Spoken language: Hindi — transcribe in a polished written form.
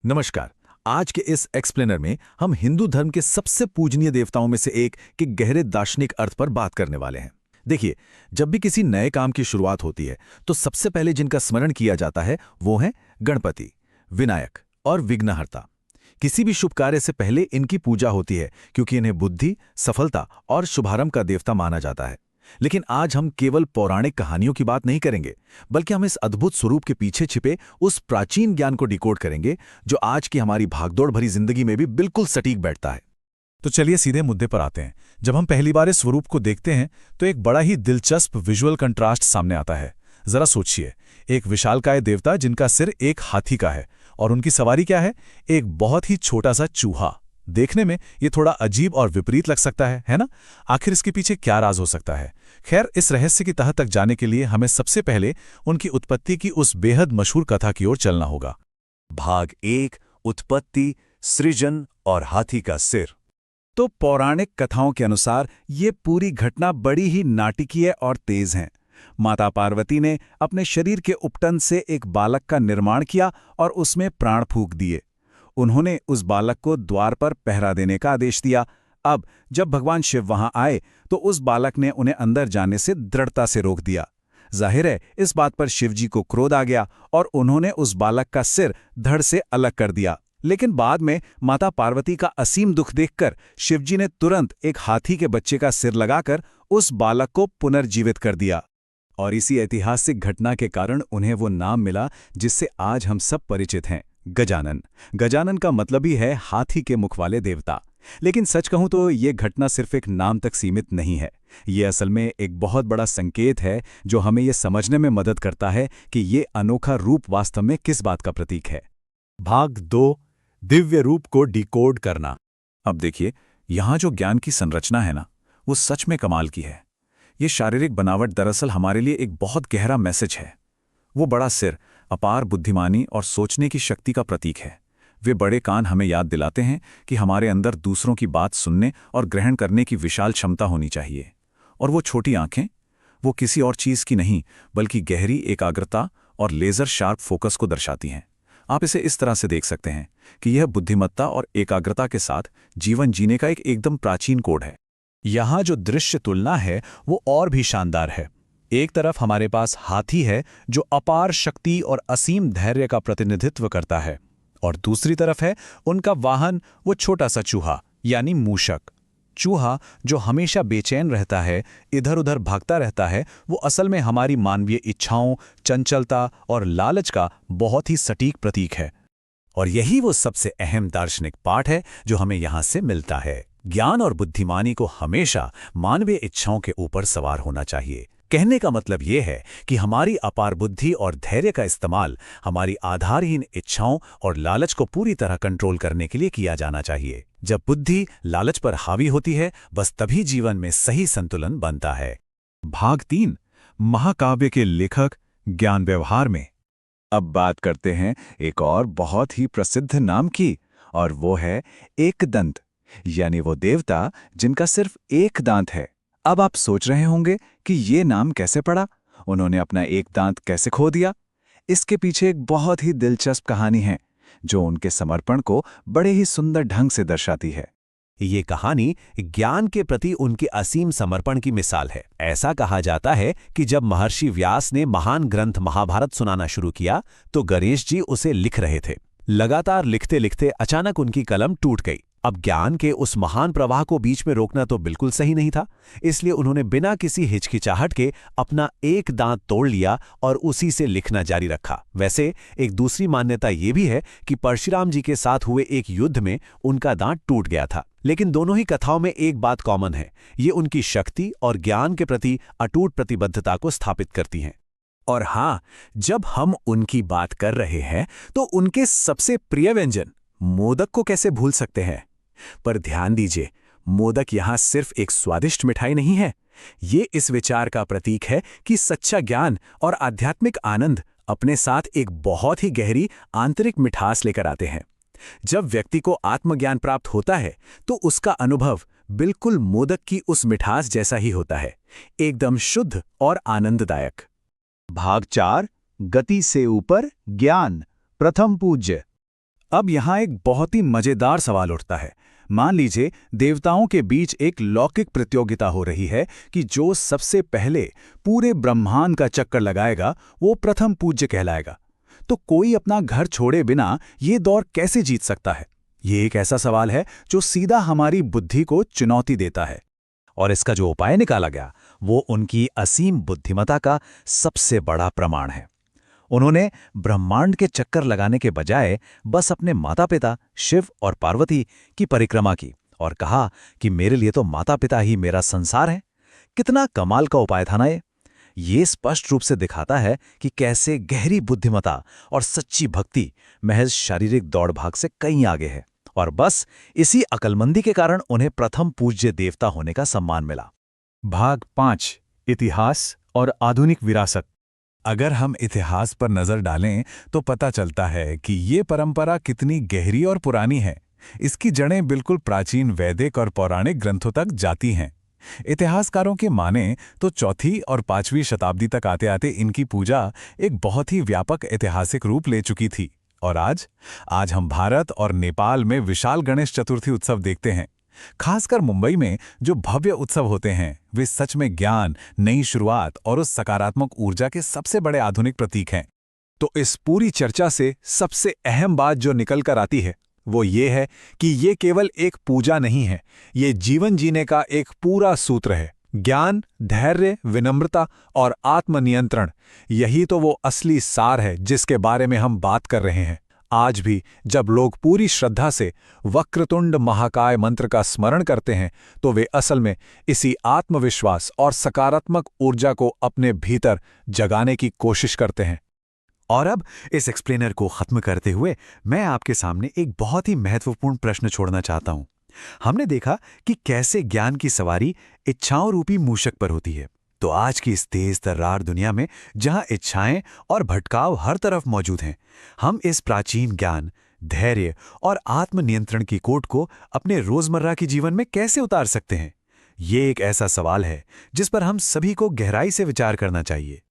नमस्कार। आज के इस एक्सप्लेनर में हम हिंदू धर्म के सबसे पूजनीय देवताओं में से एक के गहरे दार्शनिक अर्थ पर बात करने वाले हैं। देखिए, जब भी किसी नए काम की शुरुआत होती है तो सबसे पहले जिनका स्मरण किया जाता है वो हैं गणपति, विनायक और विघ्नहर्ता। किसी भी शुभ कार्य से पहले इनकी पूजा होती है क्योंकि इन्हें बुद्धि, सफलता और शुभारंभ का देवता माना जाता है। लेकिन आज हम केवल पौराणिक कहानियों की बात नहीं करेंगे, बल्कि हम इस अद्भुत स्वरूप के पीछे छिपे उस प्राचीन ज्ञान को डिकोड करेंगे जो आज की हमारी भागदौड़ भरी जिंदगी में भी बिल्कुल सटीक बैठता है। तो चलिए सीधे मुद्दे पर आते हैं। जब हम पहली बार इस स्वरूप को देखते हैं तो एक बड़ा ही दिलचस्प विजुअल कंट्रास्ट सामने आता है। जरा सोचिए, एक विशालकाय देवता जिनका सिर एक हाथी का है और उनकी सवारी क्या है, एक बहुत ही छोटा सा चूहा। देखने में ये थोड़ा अजीब और विपरीत लग सकता है ना? आखिर इसके पीछे क्या राज हो सकता है? खैर, इस रहस्य की तह तक जाने के लिए हमें सबसे पहले उनकी उत्पत्ति की उस बेहद मशहूर कथा की ओर चलना होगा। भाग 1, उत्पत्ति, सृजन और हाथी का सिर। तो पौराणिक कथाओं के अनुसार ये पूरी घटना बड़ी ही नाटकीय और तेज है। माता पार्वती ने अपने शरीर के उपटन से एक बालक का निर्माण किया और उसमें प्राण फूंक दिए। उन्होंने उस बालक को द्वार पर पहरा देने का आदेश दिया। अब जब भगवान शिव वहां आए तो उस बालक ने उन्हें अंदर जाने से दृढ़ता से रोक दिया। जाहिर है, इस बात पर शिवजी को क्रोध आ गया और उन्होंने उस बालक का सिर धड़ से अलग कर दिया। लेकिन बाद में माता पार्वती का असीम दुख देखकर शिवजी ने तुरंत एक हाथी के बच्चे का सिर लगाकर उस बालक को पुनर्जीवित कर दिया। और इसी ऐतिहासिक घटना के कारण उन्हें वो नाम मिला जिससे आज हम सब परिचित हैं, गजानन। गजानन का मतलब ही है हाथी के मुख वाले देवता। लेकिन सच कहूं तो ये घटना सिर्फ एक नाम तक सीमित नहीं है। ये असल में एक बहुत बड़ा संकेत है जो हमें ये समझने में मदद करता है कि ये अनोखा रूप वास्तव में किस बात का प्रतीक है। भाग 2, दिव्य रूप को डिकोड करना। अब देखिए, यहाँ जो ज्ञान की संरचना है ना, वो सच में कमाल की है। ये शारीरिक बनावट दरअसल हमारे लिए एक बहुत गहरा मैसेज है। वो बड़ा सिर अपार बुद्धिमानी और सोचने की शक्ति का प्रतीक है। वे बड़े कान हमें याद दिलाते हैं कि हमारे अंदर दूसरों की बात सुनने और ग्रहण करने की विशाल क्षमता होनी चाहिए। और वो छोटी आंखें, वो किसी और चीज़ की नहीं बल्कि गहरी एकाग्रता और लेज़र शार्प फोकस को दर्शाती हैं। आप इसे इस तरह से देख सकते हैं कि यह बुद्धिमत्ता और एकाग्रता के साथ जीवन जीने का एक एकदम प्राचीन कोड है। यहाँ जो दृश्य तुलना है वो और भी शानदार है। एक तरफ हमारे पास हाथी है जो अपार शक्ति और असीम धैर्य का प्रतिनिधित्व करता है, और दूसरी तरफ है उनका वाहन, वो छोटा सा चूहा यानी मूषक। चूहा जो हमेशा बेचैन रहता है, इधर उधर भागता रहता है, वो असल में हमारी मानवीय इच्छाओं, चंचलता और लालच का बहुत ही सटीक प्रतीक है। और यही वो सबसे अहम दार्शनिक पाठ है जो हमें यहाँ से मिलता है। ज्ञान और बुद्धिमानी को हमेशा मानवीय इच्छाओं के ऊपर सवार होना चाहिए। कहने का मतलब ये है कि हमारी अपार बुद्धि और धैर्य का इस्तेमाल हमारी आधारहीन इच्छाओं और लालच को पूरी तरह कंट्रोल करने के लिए किया जाना चाहिए। जब बुद्धि लालच पर हावी होती है, बस तभी जीवन में सही संतुलन बनता है। भाग 3, महाकाव्य के लेखक ज्ञान व्यवहार में। अब बात करते हैं एक और बहुत ही प्रसिद्ध नाम की, और वो है एकदंत, यानी वो देवता जिनका सिर्फ एक दांत है। अब आप सोच रहे होंगे कि ये नाम कैसे पड़ा, उन्होंने अपना एक दांत कैसे खो दिया? इसके पीछे एक बहुत ही दिलचस्प कहानी है जो उनके समर्पण को बड़े ही सुंदर ढंग से दर्शाती है। ये कहानी ज्ञान के प्रति उनके असीम समर्पण की मिसाल है। ऐसा कहा जाता है कि जब महर्षि व्यास ने महान ग्रंथ महाभारत सुनाना शुरू किया तो गणेश जी उसे लिख रहे थे। लगातार लिखते लिखते अचानक उनकी कलम टूट गई। अब ज्ञान के उस महान प्रवाह को बीच में रोकना तो बिल्कुल सही नहीं था, इसलिए उन्होंने बिना किसी हिचकिचाहट के अपना एक दांत तोड़ लिया और उसी से लिखना जारी रखा। वैसे एक दूसरी मान्यता ये भी है कि परशुराम जी के साथ हुए एक युद्ध में उनका दांत टूट गया था। लेकिन दोनों ही कथाओं में एक बात कॉमन है, ये उनकी शक्ति और ज्ञान के प्रति अटूट प्रतिबद्धता को स्थापित करती हैं। और हाँ, जब हम उनकी बात कर रहे हैं तो उनके सबसे प्रिय व्यंजन मोदक को कैसे भूल सकते हैं? पर ध्यान दीजिए, मोदक यहाँ सिर्फ एक स्वादिष्ट मिठाई नहीं है। ये इस विचार का प्रतीक है कि सच्चा ज्ञान और आध्यात्मिक आनंद अपने साथ एक बहुत ही गहरी आंतरिक मिठास लेकर आते हैं। जब व्यक्ति को आत्मज्ञान प्राप्त होता है तो उसका अनुभव बिल्कुल मोदक की उस मिठास जैसा ही होता है, एकदम शुद्ध और आनंददायक। भाग 4, गति से ऊपर ज्ञान, प्रथम पूज्य। अब यहाँ एक बहुत ही मजेदार सवाल उठता है। मान लीजिए देवताओं के बीच एक लौकिक प्रतियोगिता हो रही है कि जो सबसे पहले पूरे ब्रह्मांड का चक्कर लगाएगा वो प्रथम पूज्य कहलाएगा। तो कोई अपना घर छोड़े बिना ये दौर कैसे जीत सकता है? ये एक ऐसा सवाल है जो सीधा हमारी बुद्धि को चुनौती देता है। और इसका जो उपाय निकाला गया वो उनकी असीम बुद्धिमत्ता का सबसे बड़ा प्रमाण है। उन्होंने ब्रह्मांड के चक्कर लगाने के बजाय बस अपने माता पिता शिव और पार्वती की परिक्रमा की और कहा कि मेरे लिए तो माता पिता ही मेरा संसार है। कितना कमाल का उपाय था ना ये स्पष्ट रूप से दिखाता है कि कैसे गहरी बुद्धिमत्ता और सच्ची भक्ति महज शारीरिक दौड़ भाग से कहीं आगे है। और बस इसी अक्लमंदी के कारण उन्हें प्रथम पूज्य देवता होने का सम्मान मिला। भाग 5 इतिहास और आधुनिक विरासत। अगर हम इतिहास पर नजर डालें तो पता चलता है कि ये परंपरा कितनी गहरी और पुरानी है। इसकी जड़ें बिल्कुल प्राचीन वैदिक और पौराणिक ग्रंथों तक जाती हैं। इतिहासकारों के माने तो 4वीं और 5वीं शताब्दी तक आते आते इनकी पूजा एक बहुत ही व्यापक ऐतिहासिक रूप ले चुकी थी। और आज हम भारत और नेपाल में विशाल गणेश चतुर्थी उत्सव देखते हैं। खासकर मुंबई में जो भव्य उत्सव होते हैं वे सच में ज्ञान, नई शुरुआत और उस सकारात्मक ऊर्जा के सबसे बड़े आधुनिक प्रतीक हैं। तो इस पूरी चर्चा से सबसे अहम बात जो निकल कर आती है वो ये है कि ये केवल एक पूजा नहीं है, ये जीवन जीने का एक पूरा सूत्र है। ज्ञान, धैर्य, विनम्रता और आत्मनियंत्रण, यही तो वो असली सार है जिसके बारे में हम बात कर रहे हैं। आज भी जब लोग पूरी श्रद्धा से वक्रतुंड महाकाय मंत्र का स्मरण करते हैं तो वे असल में इसी आत्मविश्वास और सकारात्मक ऊर्जा को अपने भीतर जगाने की कोशिश करते हैं। और अब इस एक्सप्लेनर को खत्म करते हुए मैं आपके सामने एक बहुत ही महत्वपूर्ण प्रश्न छोड़ना चाहता हूं। हमने देखा कि कैसे ज्ञान की सवारी इच्छाओं रूपी मूषक पर होती है। तो आज की इस तेज तर्रार दुनिया में जहां इच्छाएं और भटकाव हर तरफ मौजूद हैं, हम इस प्राचीन ज्ञान, धैर्य और आत्मनियंत्रण की कोट को अपने रोजमर्रा के जीवन में कैसे उतार सकते हैं? ये एक ऐसा सवाल है जिस पर हम सभी को गहराई से विचार करना चाहिए।